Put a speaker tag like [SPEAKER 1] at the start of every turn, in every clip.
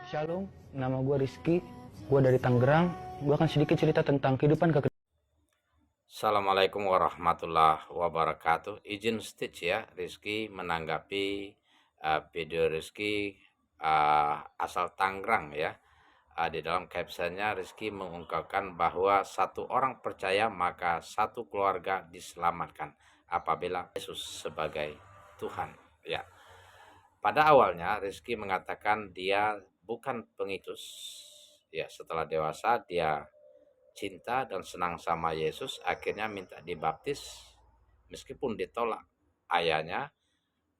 [SPEAKER 1] Shalom, nama gue Rizky, gue dari Tangerang. Gue akan sedikit cerita tentang kehidupan
[SPEAKER 2] Assalamualaikum warahmatullahi wabarakatuh. Izin stitch ya, Rizky menanggapi video Rizky asal Tangerang ya. Di dalam captionnya Rizky mengungkapkan bahwa satu orang percaya maka satu keluarga diselamatkan apabila Yesus sebagai Tuhan. Ya, pada awalnya Rizky mengatakan dia bukan pengikut. Ya, setelah dewasa dia cinta dan senang sama Yesus, akhirnya minta dibaptis meskipun ditolak ayahnya.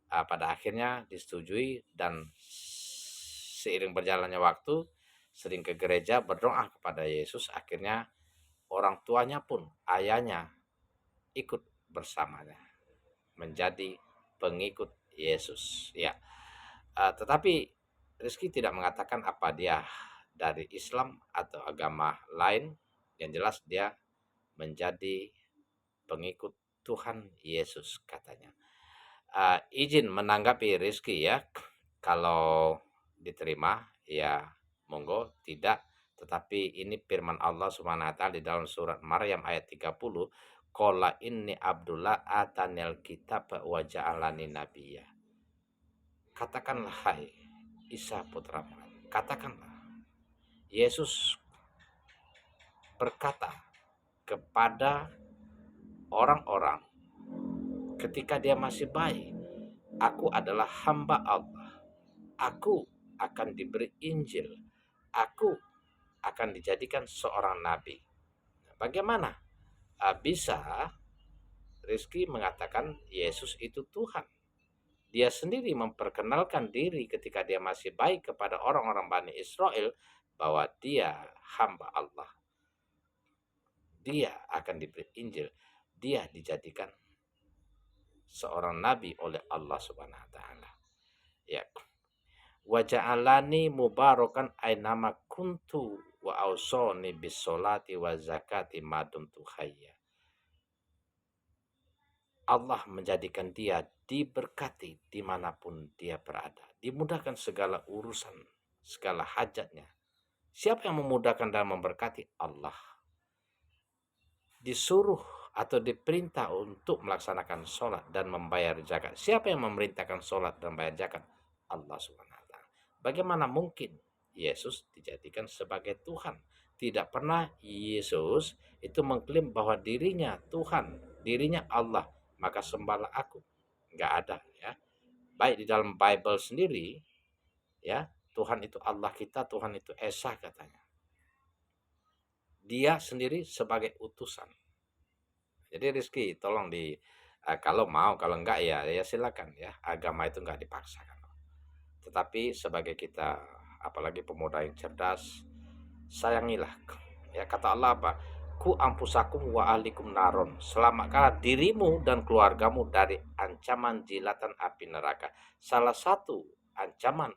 [SPEAKER 2] Pada akhirnya disetujui dan seiring berjalannya waktu sering ke gereja berdoa kepada Yesus, akhirnya orang tuanya pun ayahnya ikut bersamanya menjadi pengikut Yesus ya. Tetapi Rizky tidak mengatakan apa dia dari Islam atau agama lain. Yang jelas dia menjadi pengikut Tuhan Yesus katanya. Izin menanggapi Rizky ya, kalau diterima ya monggo, tidak tetapi ini firman Allah Subhanahu wa taala di dalam surat Maryam ayat 30, qala inni abdullah atanil kitab wa ja'alani nabiyya. Katakanlah hai Isa putra Maryam, katakanlah Yesus berkata kepada orang-orang ketika dia masih bayi, aku adalah hamba Allah, aku akan diberi Injil, aku akan dijadikan seorang nabi. Bagaimana bisa Rizky mengatakan Yesus itu Tuhan? Dia sendiri memperkenalkan diri ketika dia masih baik kepada orang-orang Bani Israel bahwa dia hamba Allah, dia akan diberi Injil, dia dijadikan seorang nabi oleh Allah Subhanahu wa taala. Ya. Wa ja'alani mubarakan ainama kuntu wa ausoni bis sholati wa zakati madumtu hayya. Allah menjadikan dia diberkati dimanapun dia berada, dimudahkan segala urusan, segala hajatnya. Siapa yang memudahkan dan memberkati? Allah. Disuruh atau diperintah untuk melaksanakan sholat dan membayar zakat. Siapa yang memerintahkan sholat dan membayar zakat? Allah Subhanahu wa taala. Bagaimana mungkin Yesus dijadikan sebagai Tuhan? Tidak pernah Yesus itu mengklaim bahwa dirinya Tuhan, dirinya Allah, maka sembahlah aku. Enggak ada ya. Baik di dalam Bible sendiri ya, Tuhan itu Allah kita, Tuhan itu Esa katanya. Dia sendiri sebagai utusan. Jadi Rizky tolong kalau mau, kalau enggak ya silakan ya. Agama itu enggak dipaksakan. Tetapi sebagai kita, apalagi pemuda yang cerdas, sayangilah. Ya, kata Allah apa? Ku ampusakum wa ahlikum naron. Selamatkanlah dirimu dan keluargamu dari ancaman jilatan api neraka. Salah satu ancaman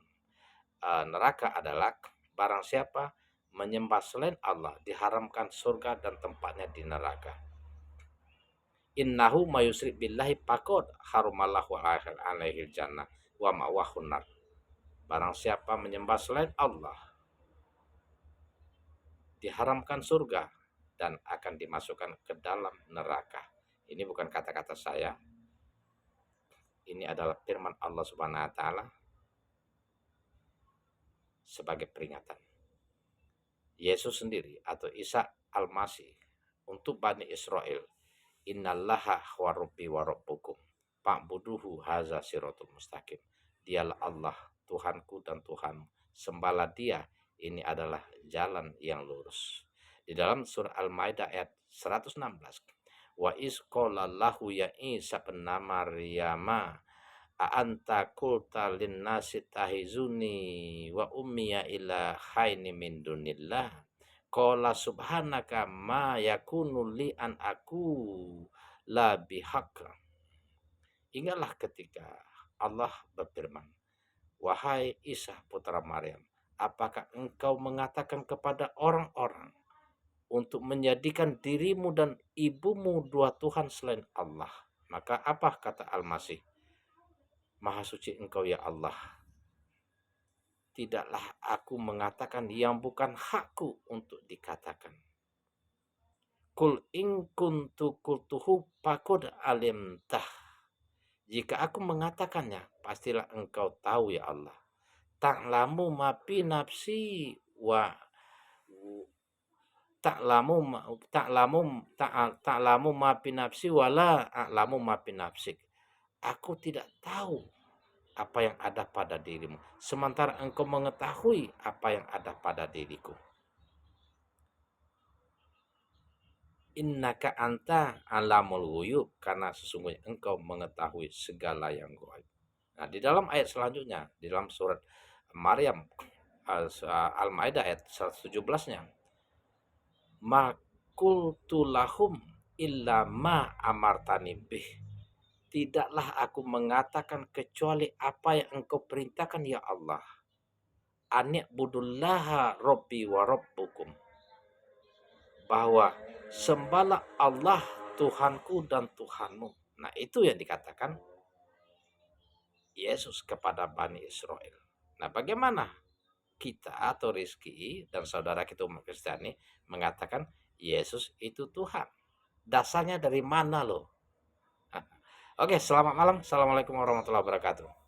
[SPEAKER 2] neraka adalah barang siapa menyembah selain Allah diharamkan surga dan tempatnya di neraka. Innahu mayusrik billahi faqad harumallahu alaihil jannah wa ma'wahun nar. Barang siapa menyembah selain Allah diharamkan surga dan akan dimasukkan ke dalam neraka. Ini bukan kata-kata saya. Ini adalah firman Allah Subhanahu wa taala sebagai peringatan. Yesus sendiri atau Isa Al-Masih untuk Bani Israel, innallaha wa rabbi wa rabbukum fa'buduhu haza siratul mustaqim. Dialah Allah, Tuhanku dan Tuhanmu, sembahlah dia, ini adalah jalan yang lurus. Di dalam surah Al-Maidah ayat 116, wa iz qala lahu ya Isa bin Maryama a anta qulta lin nasi tahizuni wa ummiya ila haini min dunillah qala subhanaka ma yakunu li an aku la bihaq. Ingatlah ketika Allah berfirman, wahai Isa putra Maryam, apakah engkau mengatakan kepada orang-orang untuk menjadikan dirimu dan ibumu dua Tuhan selain Allah? Maka apa kata Al-Masih? Maha suci engkau ya Allah. tidaklah aku mengatakan yang bukan hakku untuk dikatakan. Kul in kuntu qultuhu faqad alimtah. Jika aku mengatakannya, pastilah engkau tahu ya Allah. Ta'lamu ma fi nafsi wa ta'lamu ta'lamu ma fi nafsi wala a'lamu ma fi nafsik. Aku tidak tahu apa yang ada pada dirimu, sementara engkau mengetahui apa yang ada pada diriku. Innaka anta alamul ghuyub, karena sesungguhnya engkau mengetahui segala yang gaib. Nah, di dalam ayat selanjutnya, di dalam surat Maryam Al-Maidah ayat 117-nya, ma qultu lahum illa ma amartani bih. Tidaklah aku mengatakan kecuali apa yang engkau perintahkan ya Allah. Ani'budullaha rabbi wa rabbukum. Bahwa sembahlah Allah Tuhanku dan Tuhanmu. Nah, itu yang dikatakan Yesus kepada Bani Israel. Nah, bagaimana kita atau Rizki dan saudara kita umat Kristiani mengatakan Yesus itu Tuhan? Dasarnya dari mana loh? Oke, selamat malam. Assalamualaikum warahmatullahi wabarakatuh.